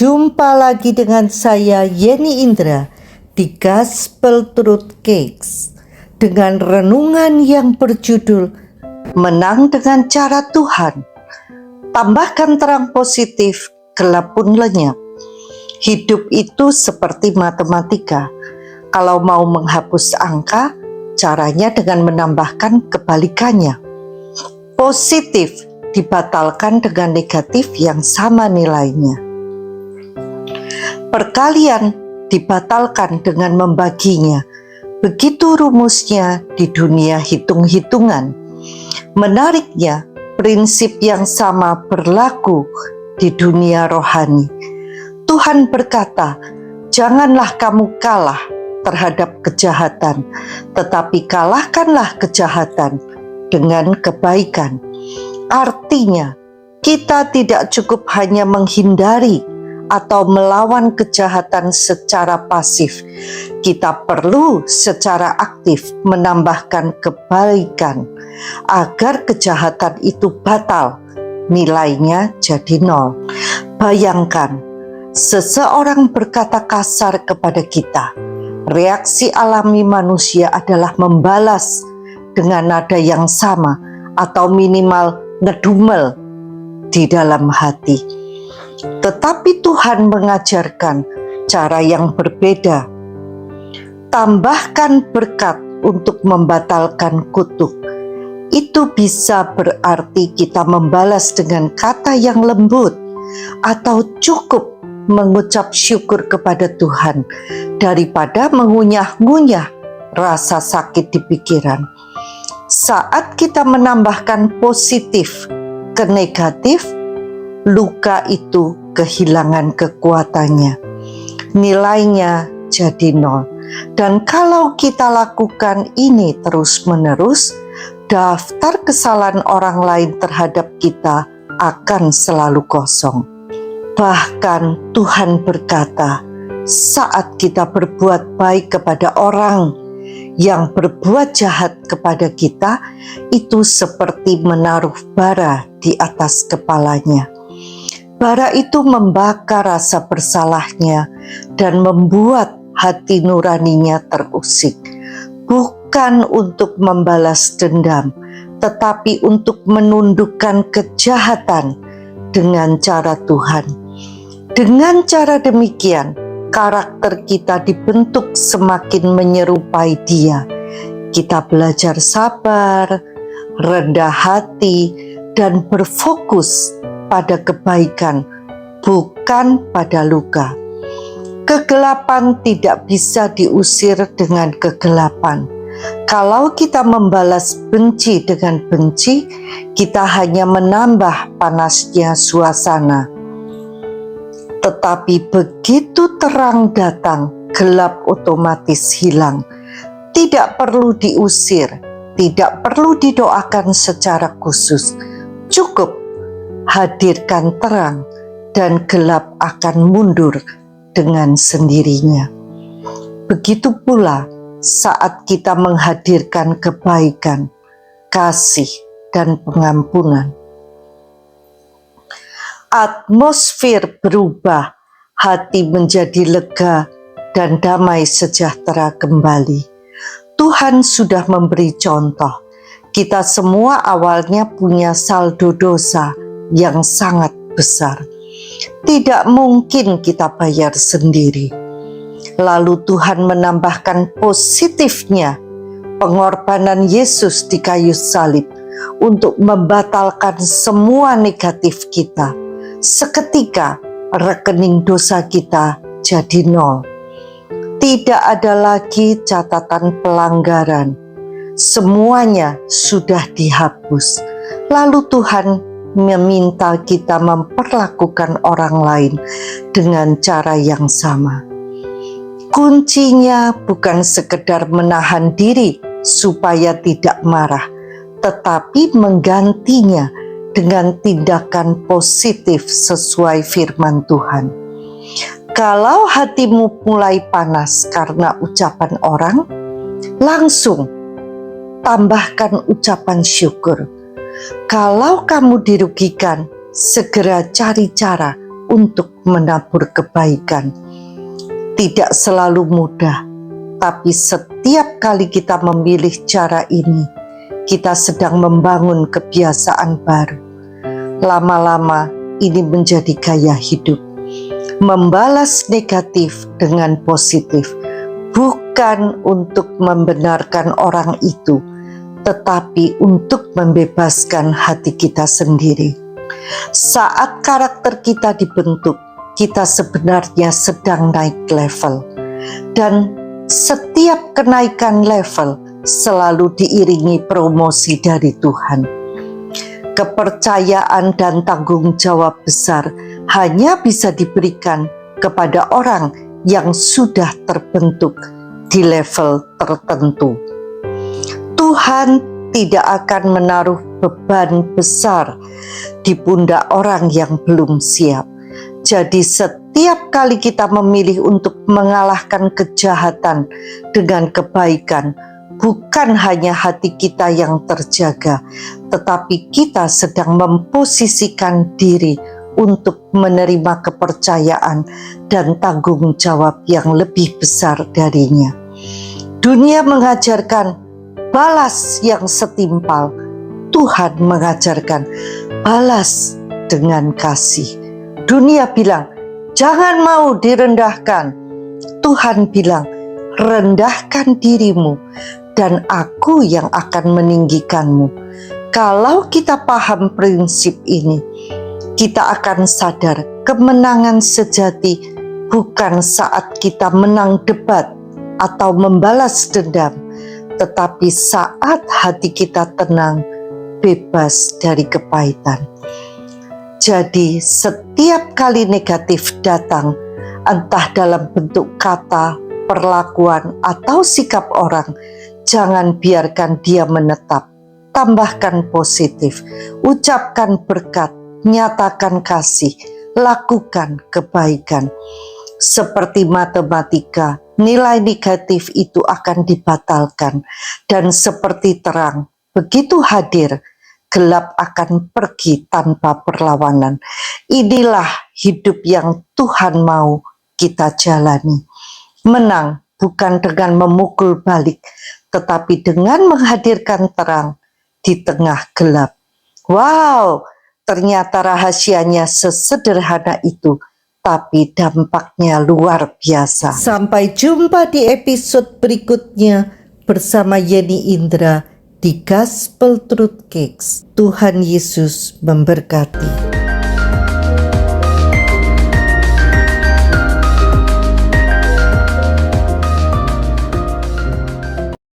Jumpa lagi dengan saya Yeni Indra di Gospel Truth Cakes dengan renungan yang berjudul Menang dengan Cara Tuhan. Tambahkan terang positif, gelap pun lenyap. Hidup itu seperti matematika. Kalau mau menghapus angka, caranya dengan menambahkan kebalikannya. Positif dibatalkan dengan negatif yang sama nilainya. Perkalian dibatalkan dengan membaginya. Begitu rumusnya di dunia hitung-hitungan. Menariknya, prinsip yang sama berlaku di dunia rohani. Tuhan berkata, "Janganlah kamu kalah terhadap kejahatan, tetapi kalahkanlah kejahatan dengan kebaikan." Artinya, kita tidak cukup hanya menghindari atau melawan kejahatan secara pasif. Kita perlu secara aktif menambahkan kebaikan agar kejahatan itu batal, nilainya jadi 0. Bayangkan, seseorang berkata kasar kepada kita. Reaksi alami manusia adalah membalas dengan nada yang sama atau minimal ngedumel di dalam hati. Tetapi Tuhan mengajarkan cara yang berbeda. Tambahkan berkat untuk membatalkan kutuk. Itu bisa berarti kita membalas dengan kata yang lembut atau cukup mengucap syukur kepada Tuhan daripada mengunyah-ngunyah rasa sakit di pikiran. Saat kita menambahkan positif ke negatif, luka itu kehilangan kekuatannya. Nilainya jadi 0. Dan kalau kita lakukan ini terus-menerus, daftar kesalahan orang lain terhadap kita akan selalu kosong. Bahkan Tuhan berkata, saat kita berbuat baik kepada orang yang berbuat jahat kepada kita, itu seperti menaruh bara di atas kepalanya. Bara itu membakar rasa bersalahnya dan membuat hati nuraninya terusik. Bukan untuk membalas dendam, tetapi untuk menundukkan kejahatan dengan cara Tuhan. Dengan cara demikian, karakter kita dibentuk semakin menyerupai Dia. Kita belajar sabar, rendah hati, dan berfokus pada kebaikan, bukan pada luka. Kegelapan tidak bisa diusir dengan kegelapan. Kalau kita membalas benci dengan benci, kita hanya menambah panasnya suasana. Tetapi begitu terang datang, gelap otomatis hilang. Tidak perlu diusir, tidak perlu didoakan secara khusus. Cukup hadirkan terang dan gelap akan mundur dengan sendirinya. Begitu pula saat kita menghadirkan kebaikan, kasih, dan pengampunan. Atmosfer berubah, hati menjadi lega dan damai sejahtera kembali. Tuhan sudah memberi contoh. Kita semua awalnya punya saldo dosa yang sangat besar. Tidak mungkin kita bayar sendiri. Lalu Tuhan menambahkan positifnya, pengorbanan Yesus di kayu salib untuk membatalkan semua negatif kita. Seketika rekening dosa kita jadi 0. Tidak ada lagi catatan pelanggaran. Semuanya sudah dihapus. Lalu Tuhan meminta kita memperlakukan orang lain dengan cara yang sama. Kuncinya bukan sekedar menahan diri supaya tidak marah, tetapi menggantinya dengan tindakan positif sesuai firman Tuhan. Kalau hatimu mulai panas karena ucapan orang, langsung tambahkan ucapan syukur. Kalau kamu dirugikan, segera cari cara untuk menabur kebaikan. Tidak selalu mudah, tapi setiap kali kita memilih cara ini, kita sedang membangun kebiasaan baru. Lama-lama ini menjadi gaya hidup. Membalas negatif dengan positif, bukan untuk membenarkan orang itu, tetapi untuk membebaskan hati kita sendiri. Saat karakter kita dibentuk, kita sebenarnya sedang naik level. Dan setiap kenaikan level selalu diiringi promosi dari Tuhan. Kepercayaan dan tanggung jawab besar hanya bisa diberikan kepada orang yang sudah terbentuk di level tertentu. Tuhan tidak akan menaruh beban besar di pundak orang yang belum siap. Jadi setiap kali kita memilih untuk mengalahkan kejahatan dengan kebaikan, bukan hanya hati kita yang terjaga, tetapi kita sedang memposisikan diri untuk menerima kepercayaan dan tanggung jawab yang lebih besar darinya. Dunia mengajarkan balas yang setimpal, Tuhan mengajarkan balas dengan kasih. Dunia bilang, jangan mau direndahkan. Tuhan bilang, rendahkan dirimu dan aku yang akan meninggikanmu. Kalau kita paham prinsip ini, kita akan sadar kemenangan sejati bukan saat kita menang debat atau membalas dendam, tetapi saat hati kita tenang, bebas dari kepahitan. Jadi setiap kali negatif datang, entah dalam bentuk kata, perlakuan, atau sikap orang, jangan biarkan dia menetap. Tambahkan positif, ucapkan berkat, nyatakan kasih, lakukan kebaikan. Seperti matematika, nilai negatif itu akan dibatalkan, dan seperti terang, begitu hadir, gelap akan pergi tanpa perlawanan. Inilah hidup yang Tuhan mau kita jalani. Menang bukan dengan memukul balik, tetapi dengan menghadirkan terang di tengah gelap. Wow, ternyata rahasianya sesederhana itu, tapi dampaknya luar biasa. Sampai jumpa di episode berikutnya bersama Yeni Indra di Gospel Truth Cakes. Tuhan Yesus memberkati.